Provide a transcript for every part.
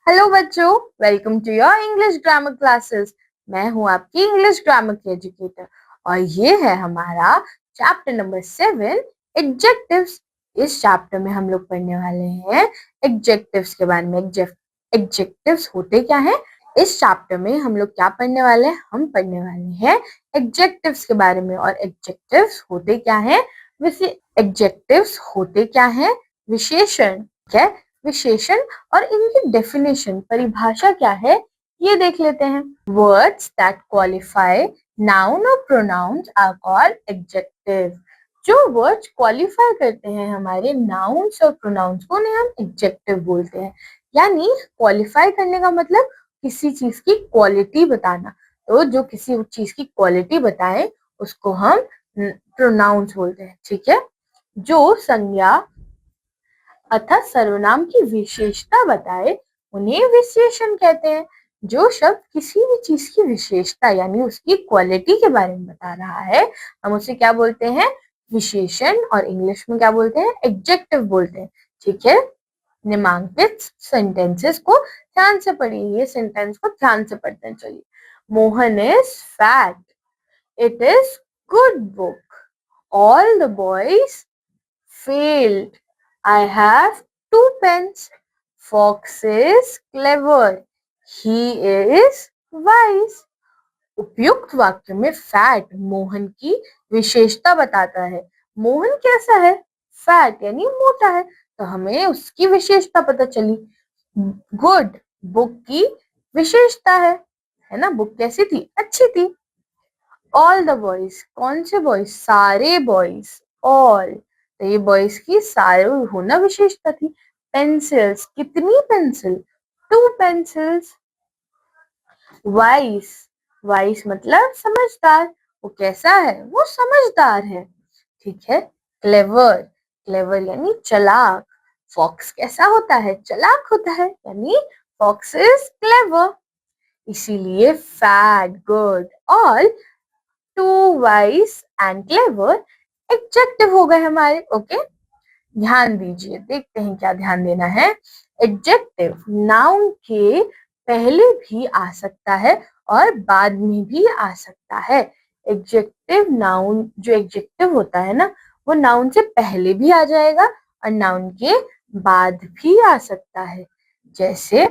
Hello बच्चों, welcome to your English grammar classes. मैं हूं आपकी इंग्लिश ग्रामर की एजुकेटर और ये है हमारा चैप्टर नंबर 7, एडजेक्टिव्स। इस चैप्टर में हम लोग पढ़ने वाले हैं एडजेक्टिव्स के बारे में। एडजेक्टिव्स होते क्या है? इस चैप्टर में हम लोग क्या पढ़ने वाले हैं? हम पढ़ने वाले हैं एडजेक्टिव्स के बारे में। और एडजेक्टिव्स होते क्या है? एडजेक्टिव्स होते क्या है? विशेषण। क्या विशेषण और इनकी डेफिनेशन, परिभाषा क्या है, ये देख लेते हैं। वर्ड्स दैट क्वालिफाई नाउन और प्रोनाउंस आर कॉल्ड एडजेक्टिव। जो वर्ड्स क्वालिफाई करते हैं हमारे नाउन्स और प्रोनाउंस को, उन्हें हम एडजेक्टिव बोलते हैं। यानी क्वालिफाई करने का मतलब किसी चीज की क्वालिटी बताना। तो जो किसी चीज की क्वालिटी बताए उसको हम प्रोनाउंस बोलते हैं। ठीक है। जो संज्ञा अतः सर्वनाम की विशेषता बताए उन्हें विशेषण कहते हैं। जो शब्द किसी भी चीज की विशेषता यानी उसकी क्वालिटी के बारे में बता रहा है, हम उसे क्या बोलते हैं? विशेषण। और इंग्लिश में क्या बोलते हैं? एडजेक्टिव बोलते हैं। ठीक है। निम्नलिखित सेंटेंसेस को ध्यान से पढ़िए। ये सेंटेंस को ध्यान से पढ़ते हैं। चलिए। Mohan is fat, it is good book, all the boys failed. I have two pens. Fox is clever. He is wise. उपयुक्त वाक्य में फैट मोहन की विशेषता बताता है। मोहन कैसा है? फैट यानी मोटा है, तो हमें उसकी विशेषता पता चली। गुड बुक की विशेषता है ना? बुक कैसी थी? अच्छी थी। ऑल द बॉयज, कौन से बॉयज? सारे बॉयज। ऑल, तो ये बॉयज की सारे होना विशेषता थी। पेंसिल्स, कितनी pencil? Two pencils. Vice, vice मतलब समझदार। वो कैसा है? वो समझदार है। ठीक है। क्लेवर, क्लेवर यानी चालाक। फॉक्स कैसा होता है? चालाक होता है, यानी फॉक्स इज क्लेवर। इसीलिए fat, good, all, two, wise and clever adjective हो गए हमारे। ओके, ध्यान दीजिए, देखते हैं क्या ध्यान देना है। एडजेक्टिव नाउन के पहले भी आ सकता है और बाद में भी आ सकता है। एडजेक्टिव नाउन, जो एडजेक्टिव होता है ना, वो नाउन से पहले भी आ जाएगा और नाउन के बाद भी आ सकता है। जैसे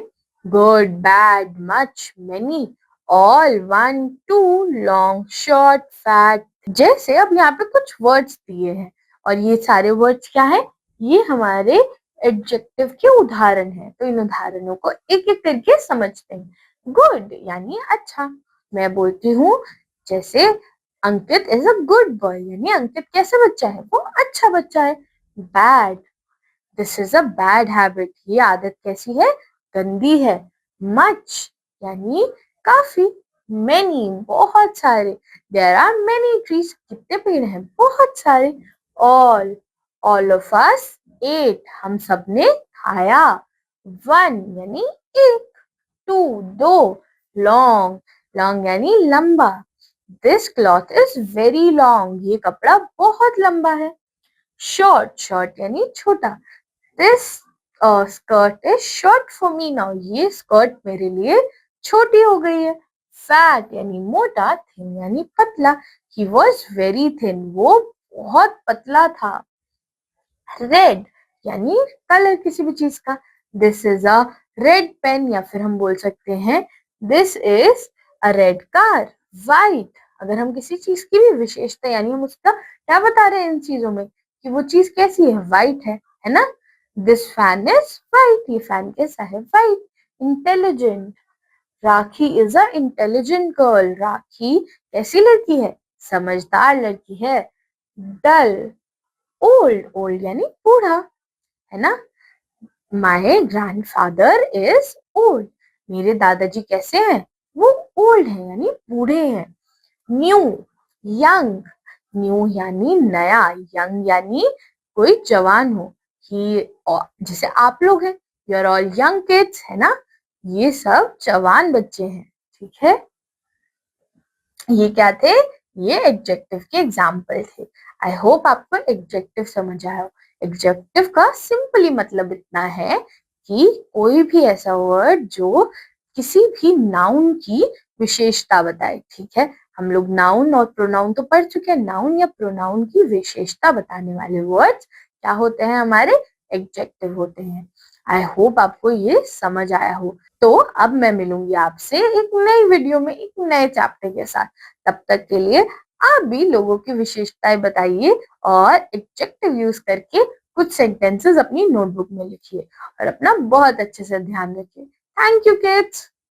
good, bad, much, many, all, one, two, long, short, fat. जैसे अब यहाँ पे कुछ वर्ड्स दिए हैं और ये सारे वर्ड्स क्या है? ये हमारे एडजेक्टिव के उदाहरण हैं। तो इन उदाहरणों को एक एक करके समझते हैं। गुड यानी अच्छा। मैं बोलती हूँ जैसे अंकित इज अ गुड बॉय, यानी अंकित कैसा बच्चा है? वो अच्छा बच्चा है। Bad, this is a bad habit, ये आदत कैसी है? गंदी है। मच यानी काफी। मेनी बहुत सारे। देयर आर मेनी ट्रीज, कितने पेड़ हैं? बहुत सारे। ऑल ऑफ अस एट, हम सबने खाया। वन यानी एक। टू दो। लॉन्ग, लॉन्ग यानी लंबा। This cloth is very long, ये कपड़ा बहुत लंबा है। शॉर्ट, शॉर्ट यानी छोटा। This skirt is short for me now, ये स्कर्ट मेरे लिए छोटी हो गई है। फैट यानी मोटा, थिन यानी पतला। ही वॉज वेरी थिन, वो बहुत पतला था। रेड यानी कलर किसी भी चीज का। This is a red pen, या फिर हम बोल सकते हैं this is a red car. White, अगर हम किसी चीज की भी विशेषता यानी हम उसका क्या बता रहे हैं इन चीजों में कि वो चीज कैसी है? वाइट है ना? दिस फैन इज वाइट, ये फैन कैसा है? White. Intelligent, Rakhi is a intelligent girl, Rakhi कैसी लड़की है? समझदार लड़की है। डल, ओल्ड, ओल्ड यानी बूढ़ा, है ना? माय ग्रैंडफादर इज ओल्ड, मेरे दादाजी कैसे हैं? वो ओल्ड है यानी बूढ़े हैं। न्यू, यंग, न्यू यानी नया, यंग यानी कोई जवान हो। ही, जैसे आप लोग हैं, you are all young kids, है ना? ये सब जवान बच्चे हैं। ठीक है। ये क्या थे? ये एडजेक्टिव के एग्जाम्पल थे। आई होप आपको एडजेक्टिव समझ आया हो। एडजेक्टिव का सिंपली मतलब इतना है कि कोई भी ऐसा वर्ड जो किसी भी नाउन की विशेषता बताए। ठीक है, हम लोग नाउन और प्रोनाउन तो पढ़ चुके हैं। नाउन या प्रोनाउन की विशेषता बताने वाले वर्ड्स क्या होते हैं? हमारे एडजेक्टिव होते हैं। आई होप आपको ये समझ आया हो। तो अब मैं मिलूंगी आपसे एक नई वीडियो में एक नए चैप्टर के साथ। तब तक के लिए आप भी लोगों की विशेषताएं बताइए और एडजेक्टिव यूज करके कुछ सेंटेंसेस अपनी नोटबुक में लिखिए और अपना बहुत अच्छे से ध्यान रखिए। Thank you kids.